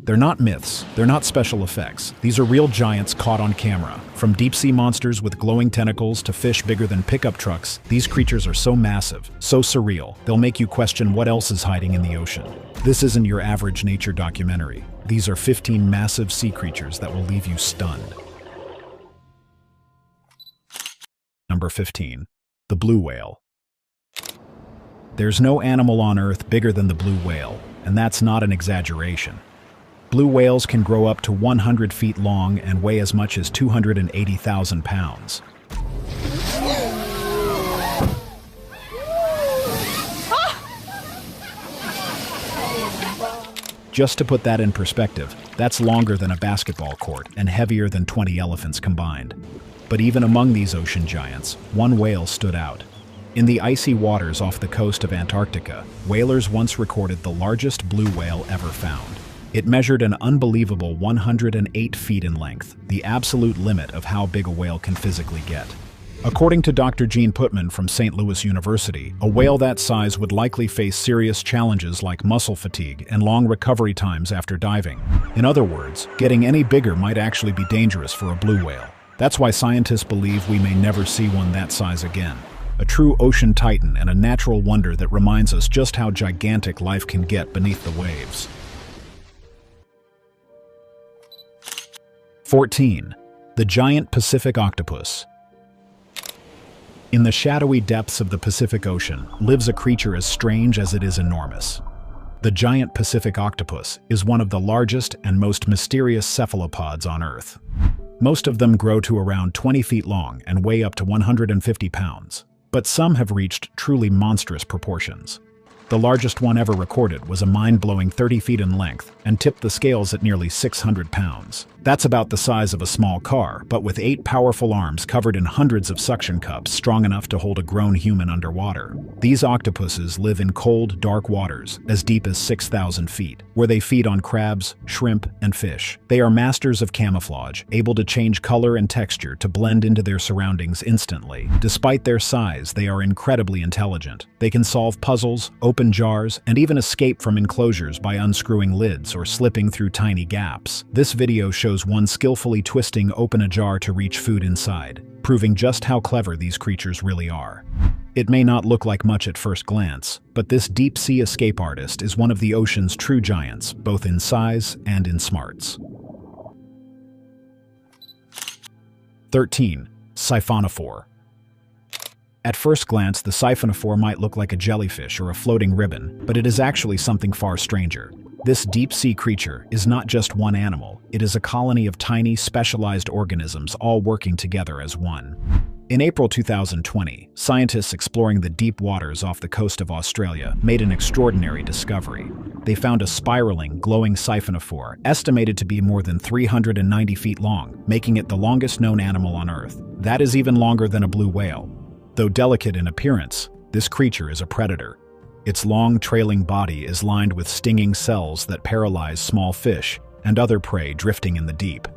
They're not myths, they're not special effects. These are real giants caught on camera. From deep-sea monsters with glowing tentacles to fish bigger than pickup trucks, these creatures are so massive, so surreal, they'll make you question what else is hiding in the ocean. This isn't your average nature documentary. These are 15 massive sea creatures that will leave you stunned. Number 15. The blue whale. There's no animal on Earth bigger than the blue whale, and that's not an exaggeration. Blue whales can grow up to 100 feet long and weigh as much as 280,000 pounds. Just to put that in perspective, that's longer than a basketball court and heavier than 20 elephants combined. But even among these ocean giants, one whale stood out. In the icy waters off the coast of Antarctica, whalers once recorded the largest blue whale ever found. It measured an unbelievable 108 feet in length, the absolute limit of how big a whale can physically get. According to Dr. Gene Putman from St. Louis University, a whale that size would likely face serious challenges like muscle fatigue and long recovery times after diving. In other words, getting any bigger might actually be dangerous for a blue whale. That's why scientists believe we may never see one that size again. A true ocean titan and a natural wonder that reminds us just how gigantic life can get beneath the waves. 14. The giant Pacific octopus. In the shadowy depths of the Pacific Ocean lives a creature as strange as it is enormous. The giant Pacific octopus is one of the largest and most mysterious cephalopods on Earth. Most of them grow to around 20 feet long and weigh up to 150 pounds, but some have reached truly monstrous proportions. The largest one ever recorded was a mind-blowing 30 feet in length and tipped the scales at nearly 600 pounds. That's about the size of a small car, but with 8 powerful arms covered in hundreds of suction cups strong enough to hold a grown human underwater. These octopuses live in cold, dark waters as deep as 6,000 feet, where they feed on crabs, shrimp, and fish. They are masters of camouflage, able to change color and texture to blend into their surroundings instantly. Despite their size, they are incredibly intelligent. They can solve puzzles, open jars, and even escape from enclosures by unscrewing lids or slipping through tiny gaps. This video shows one skillfully twisting open a jar to reach food inside, proving just how clever these creatures really are. It may not look like much at first glance, but this deep-sea escape artist is one of the ocean's true giants, both in size and in smarts. 13. Siphonophore. At first glance, the siphonophore might look like a jellyfish or a floating ribbon, but it is actually something far stranger. This deep-sea creature is not just one animal, it is a colony of tiny, specialized organisms all working together as one. In April 2020, scientists exploring the deep waters off the coast of Australia made an extraordinary discovery. They found a spiraling, glowing siphonophore, estimated to be more than 390 feet long, making it the longest known animal on Earth. That is even longer than a blue whale. Though delicate in appearance, this creature is a predator. Its long, trailing body is lined with stinging cells that paralyze small fish and other prey drifting in the deep.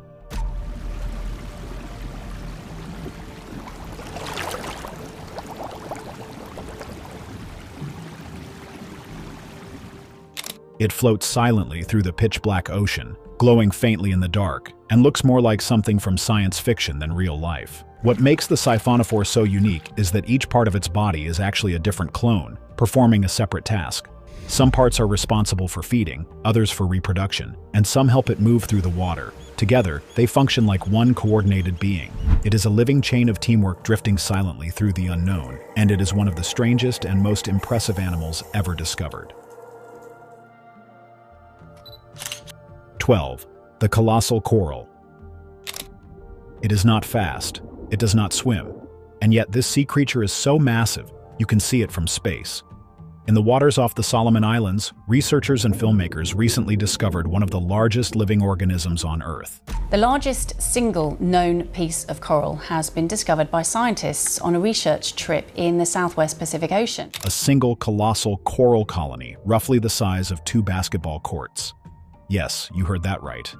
It floats silently through the pitch-black ocean, glowing faintly in the dark, and looks more like something from science fiction than real life. What makes the siphonophore so unique is that each part of its body is actually a different clone, performing a separate task. Some parts are responsible for feeding, others for reproduction, and some help it move through the water. Together, they function like one coordinated being. It is a living chain of teamwork drifting silently through the unknown, and it is one of the strangest and most impressive animals ever discovered. 12. The colossal coral. It is not fast, it does not swim, and yet this sea creature is so massive, you can see it from space. In the waters off the Solomon Islands, researchers and filmmakers recently discovered one of the largest living organisms on Earth. The largest single known piece of coral has been discovered by scientists on a research trip in the Southwest Pacific Ocean. A single colossal coral colony, roughly the size of 2 basketball courts. Yes, you heard that right.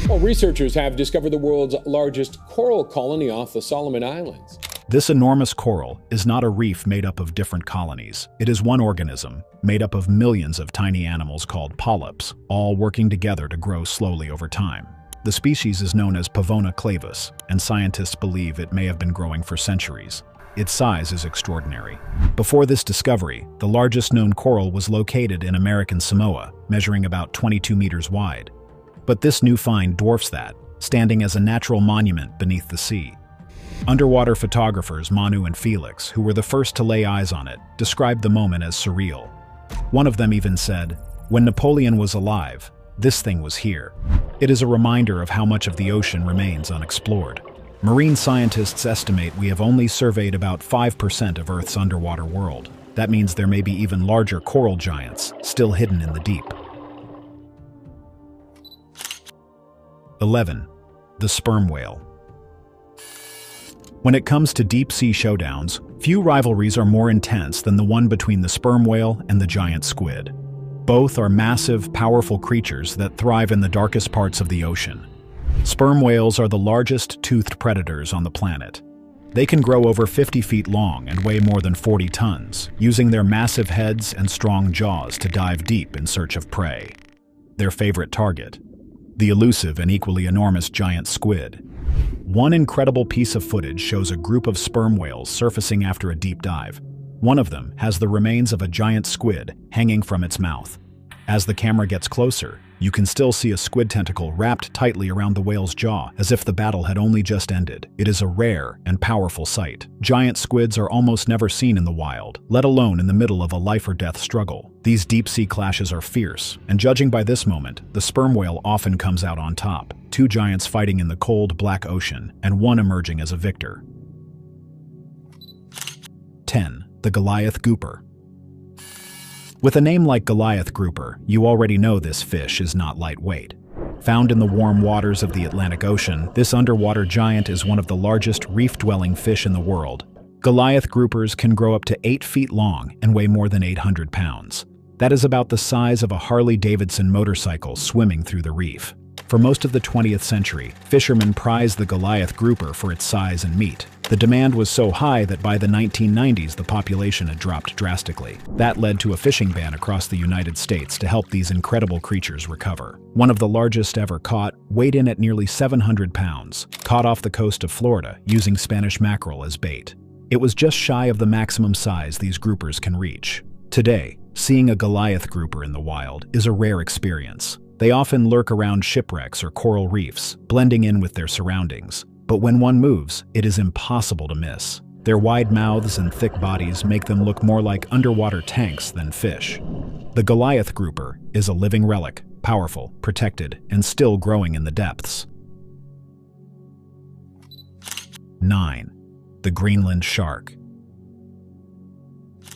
Well, researchers have discovered the world's largest coral colony off the Solomon Islands. This enormous coral is not a reef made up of different colonies. It is one organism, made up of millions of tiny animals called polyps, all working together to grow slowly over time. The species is known as Pavona clavus, and scientists believe it may have been growing for centuries. Its size is extraordinary. Before this discovery, the largest known coral was located in American Samoa, measuring about 22 meters wide. But this new find dwarfs that, standing as a natural monument beneath the sea. Underwater photographers Manu and Felix, who were the first to lay eyes on it, described the moment as surreal. One of them even said, "When Napoleon was alive, this thing was here." It is a reminder of how much of the ocean remains unexplored. Marine scientists estimate we have only surveyed about 5% of Earth's underwater world. That means there may be even larger coral giants still hidden in the deep. 11. The sperm whale. When it comes to deep-sea showdowns, few rivalries are more intense than the one between the sperm whale and the giant squid. Both are massive, powerful creatures that thrive in the darkest parts of the ocean. Sperm whales are the largest toothed predators on the planet. They can grow over 50 feet long and weigh more than 40 tons, using their massive heads and strong jaws to dive deep in search of prey. Their favorite target: the elusive and equally enormous giant squid. One incredible piece of footage shows a group of sperm whales surfacing after a deep dive. One of them has the remains of a giant squid hanging from its mouth. As the camera gets closer, you can still see a squid tentacle wrapped tightly around the whale's jaw, as if the battle had only just ended. It is a rare and powerful sight. Giant squids are almost never seen in the wild, let alone in the middle of a life-or-death struggle. These deep-sea clashes are fierce, and judging by this moment, the sperm whale often comes out on top. Two giants fighting in the cold, black ocean, and one emerging as a victor. 10. The Goliath grouper. With a name like Goliath grouper, you already know this fish is not lightweight. Found in the warm waters of the Atlantic Ocean, this underwater giant is one of the largest reef-dwelling fish in the world. Goliath groupers can grow up to 8 feet long and weigh more than 800 pounds. That is about the size of a Harley-Davidson motorcycle swimming through the reef. For most of the 20th century, fishermen prized the Goliath grouper for its size and meat. The demand was so high that by the 1990s the population had dropped drastically. That led to a fishing ban across the United States to help these incredible creatures recover. One of the largest ever caught weighed in at nearly 700 pounds, caught off the coast of Florida using Spanish mackerel as bait. It was just shy of the maximum size these groupers can reach. Today, seeing a Goliath grouper in the wild is a rare experience. They often lurk around shipwrecks or coral reefs, blending in with their surroundings. But when one moves, it is impossible to miss. Their wide mouths and thick bodies make them look more like underwater tanks than fish. The Goliath grouper is a living relic, powerful, protected, and still growing in the depths. 9. The Greenland shark.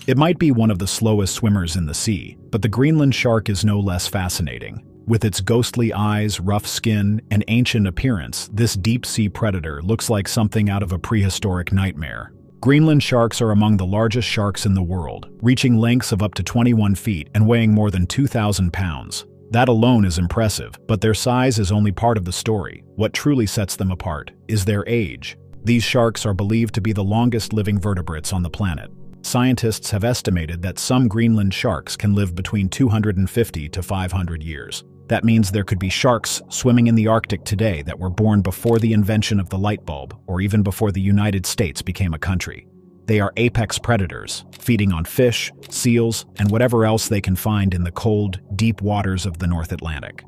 It might be one of the slowest swimmers in the sea, but the Greenland shark is no less fascinating. With its ghostly eyes, rough skin, and ancient appearance, this deep-sea predator looks like something out of a prehistoric nightmare. Greenland sharks are among the largest sharks in the world, reaching lengths of up to 21 feet and weighing more than 2,000 pounds. That alone is impressive, but their size is only part of the story. What truly sets them apart is their age. These sharks are believed to be the longest living vertebrates on the planet. Scientists have estimated that some Greenland sharks can live between 250 to 500 years. That means there could be sharks swimming in the Arctic today that were born before the invention of the light bulb, or even before the United States became a country. They are apex predators, feeding on fish, seals, and whatever else they can find in the cold, deep waters of the North Atlantic.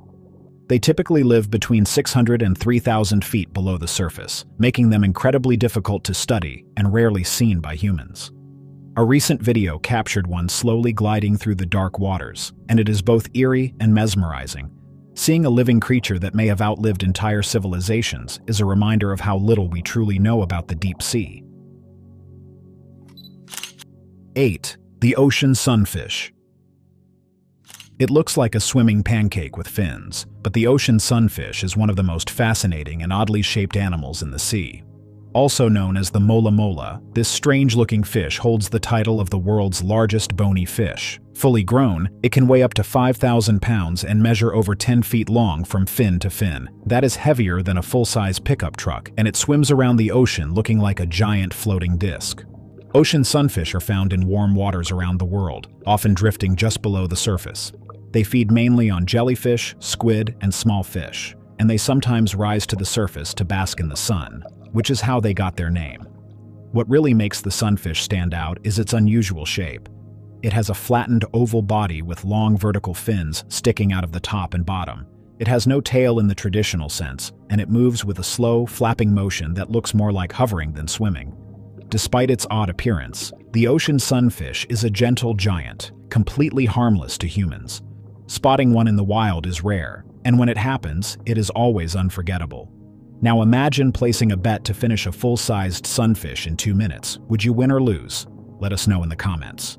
They typically live between 600 and 3,000 feet below the surface, making them incredibly difficult to study and rarely seen by humans. A recent video captured one slowly gliding through the dark waters, and it is both eerie and mesmerizing. Seeing a living creature that may have outlived entire civilizations is a reminder of how little we truly know about the deep sea. 8. The ocean sunfish. It looks like a swimming pancake with fins, but the ocean sunfish is one of the most fascinating and oddly shaped animals in the sea. Also known as the mola mola, this strange-looking fish holds the title of the world's largest bony fish. Fully grown, it can weigh up to 5,000 pounds and measure over 10 feet long from fin to fin. That is heavier than a full-size pickup truck, and it swims around the ocean looking like a giant floating disc. Ocean sunfish are found in warm waters around the world, often drifting just below the surface. They feed mainly on jellyfish, squid, and small fish, and they sometimes rise to the surface to bask in the sun, which is how they got their name. What really makes the sunfish stand out is its unusual shape. It has a flattened oval body with long vertical fins sticking out of the top and bottom. It has no tail in the traditional sense, and it moves with a slow, flapping motion that looks more like hovering than swimming. Despite its odd appearance, the ocean sunfish is a gentle giant, completely harmless to humans. Spotting one in the wild is rare, and when it happens, it is always unforgettable. Now imagine placing a bet to finish a full-sized sunfish in 2 minutes. Would you win or lose? Let us know in the comments.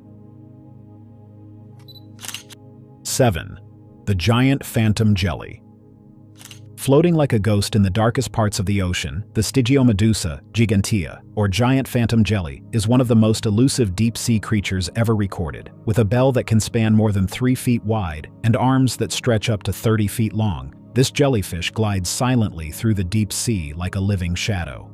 7. The giant phantom jelly. Floating like a ghost in the darkest parts of the ocean, the Stygiomedusa gigantea, or giant phantom jelly, is one of the most elusive deep-sea creatures ever recorded, with a bell that can span more than 3 feet wide and arms that stretch up to 30 feet long. This jellyfish glides silently through the deep sea like a living shadow.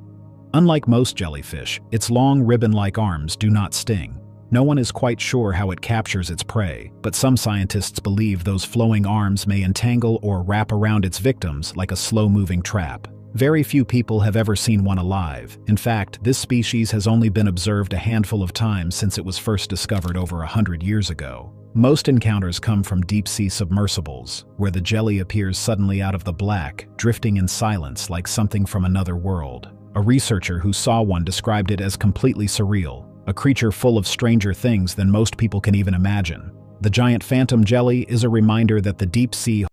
Unlike most jellyfish, its long ribbon-like arms do not sting. No one is quite sure how it captures its prey, but some scientists believe those flowing arms may entangle or wrap around its victims like a slow-moving trap. Very few people have ever seen one alive. In fact, this species has only been observed a handful of times since it was first discovered over 100 years ago. Most encounters come from deep-sea submersibles, where the jelly appears suddenly out of the black, drifting in silence like something from another world. A researcher who saw one described it as completely surreal, a creature full of stranger things than most people can even imagine. The giant phantom jelly is a reminder that the deep sea